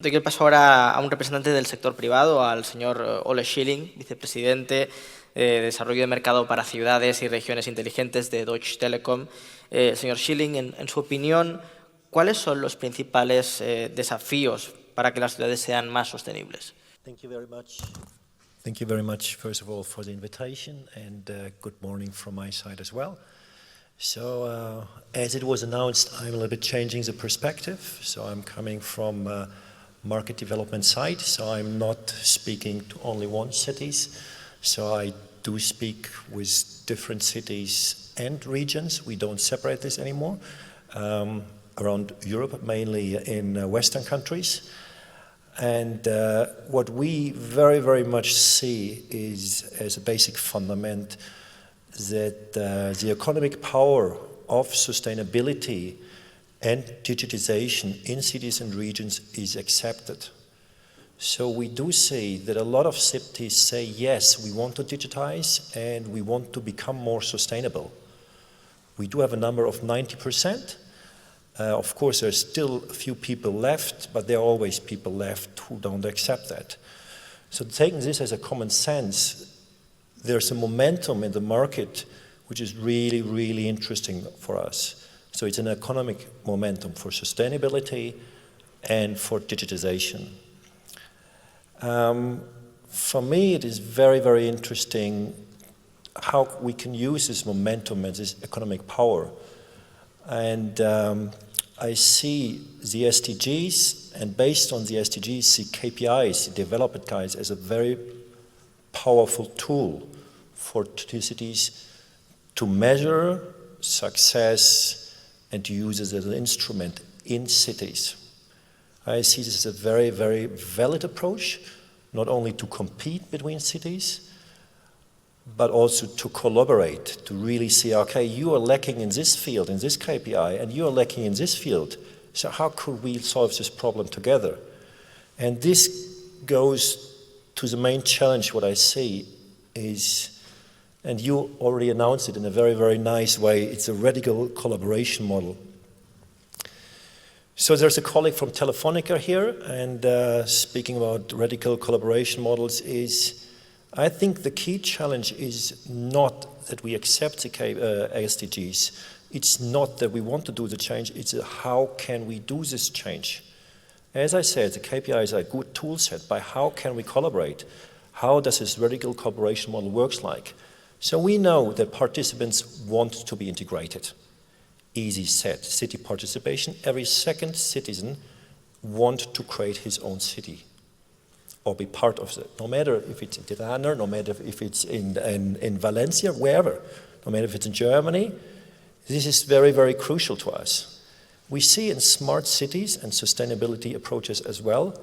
Doy el paso ahora a un representante del sector privado, al señor Ole Schilling, vicepresidente de Desarrollo de Mercado para Ciudades y Regiones Inteligentes de Deutsche Telekom. Señor Schilling, en su opinión, ¿cuáles son los principales desafíos para que las ciudades sean más sostenibles? Thank you very much. Thank you very much, first of all, for the invitation, and good morning from my side as well. So, as it was announced, I'm a little bit changing the perspective. So I'm coming from market development side, so I'm not speaking to only one cities. So I do speak with different cities and regions. We don't separate this anymore. Around Europe, mainly in Western countries. And what we very, very much see is, as a basic fundament, that the economic power of sustainability and digitization in cities and regions is accepted. So we do see that a lot of cities say, yes, we want to digitize and we want to become more sustainable. We do have a number of 90%. Of course, there's still a few people left, but there are always people left who don't accept that. So taking this as a common sense, there's a momentum in the market which is really, really interesting for us. So it's an economic momentum for sustainability and for digitization. For me, it is very, very interesting how we can use this momentum and this economic power. And I see the SDGs, and based on the SDGs, the KPIs, the development guides, as a very powerful tool for cities to measure success and to use it as an instrument in cities. I see this as a very, very valid approach, not only to compete between cities, but also to collaborate, to really see, okay, you are lacking in this field, in this KPI, and you are lacking in this field. So how could we solve this problem together? And this goes to the main challenge. What I see is, and you already announced it in a very, very nice way, it's a radical collaboration model. So there's a colleague from Telefonica here, and speaking about radical collaboration models is, I think the key challenge is not that we accept the SDGs. It's not that we want to do the change, it's how can we do this change. As I said, the KPIs are a good tool set, by how can we collaborate? How does this radical collaboration model works like? So we know that participants want to be integrated. Easy said, city participation, every second citizen wants to create his own city or be part of it, no matter if it's in Tirana, no matter if it's in València, wherever, no matter if it's in Germany. This is very, very crucial to us. We see in smart cities and sustainability approaches as well,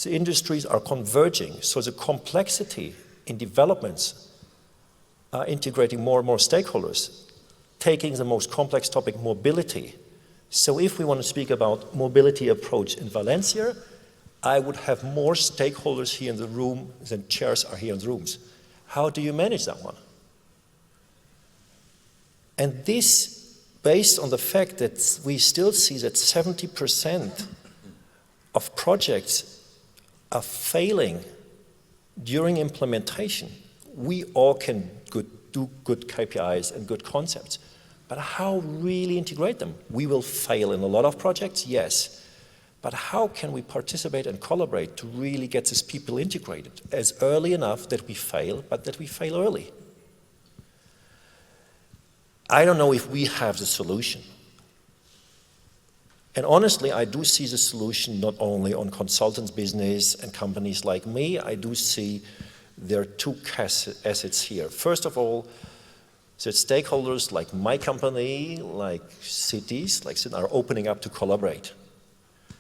the industries are converging, so the complexity in developments are integrating more and more stakeholders, taking the most complex topic, mobility. So if we want to speak about mobility approach in València, I would have more stakeholders here in the room than chairs are here in the rooms. How do you manage that one? And this, based on the fact that we still see that 70% of projects are failing during implementation. We all can do good KPIs and good concepts, but how really integrate them? We will fail in a lot of projects, yes, but how can we participate and collaborate to really get these people integrated as early enough that we fail, but that we fail early? I don't know if we have the solution. And honestly, I do see the solution not only on consultants business and companies like me. I do see there are two assets here. First of all, the stakeholders like my company, like cities, are opening up to collaborate.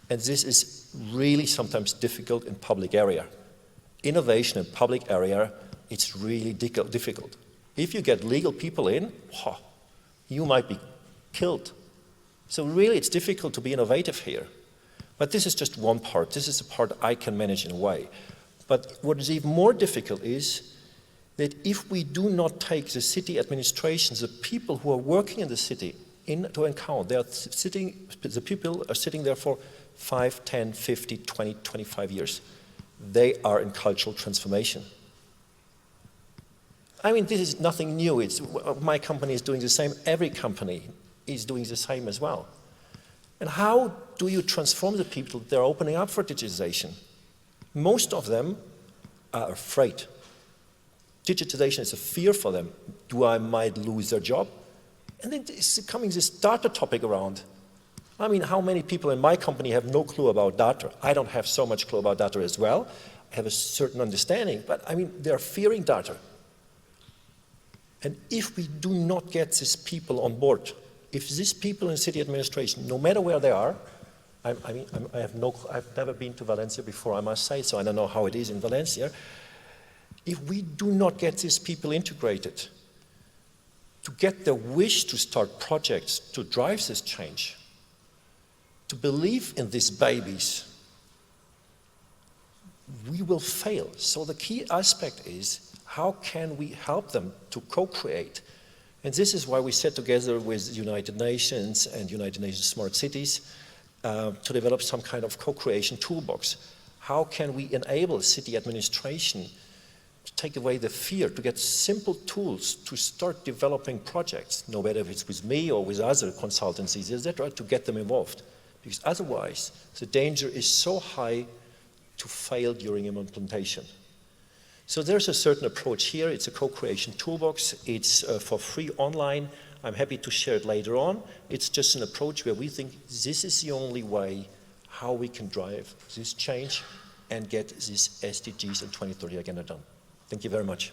And this is really sometimes difficult in public area. Innovation in public area, it's really difficult. If you get legal people in, you might be killed. So really it's difficult to be innovative here. But this is just one part. This is the part I can manage in a way. But what is even more difficult is that if we do not take the city administrations, the people who are working in the city, into account, the people are sitting there for 5, 10, 50, 20, 25 years. They are in cultural transformation. I mean, this is nothing new. My company is doing the same. Every company is doing the same as well. And how do you transform the people that are opening up for digitization? Most of them are afraid. Digitization is a fear for them. I might lose their job? And then it's coming this data topic around. I mean, how many people in my company have no clue about data? I don't have so much clue about data as well. I have a certain understanding, but I mean, they're fearing data. And if we do not get these people on board, if these people in city administration, no matter where they are, I've never been to València before, I must say, so I don't know how it is in València. If we do not get these people integrated, to get the wish to start projects to drive this change, to believe in these babies, we will fail. So the key aspect is, how can we help them to co-create? And this is why we sat together with United Nations and United Nations Smart Cities to develop some kind of co-creation toolbox. How can we enable city administration to take away the fear, to get simple tools to start developing projects, no matter if it's with me or with other consultancies, etc., to get them involved. Because otherwise, the danger is so high to fail during implementation. So there's a certain approach here. It's a co-creation toolbox. It's for free online. I'm happy to share it later on. It's just an approach where we think this is the only way how we can drive this change and get these SDGs and 2030 agenda done. Thank you very much.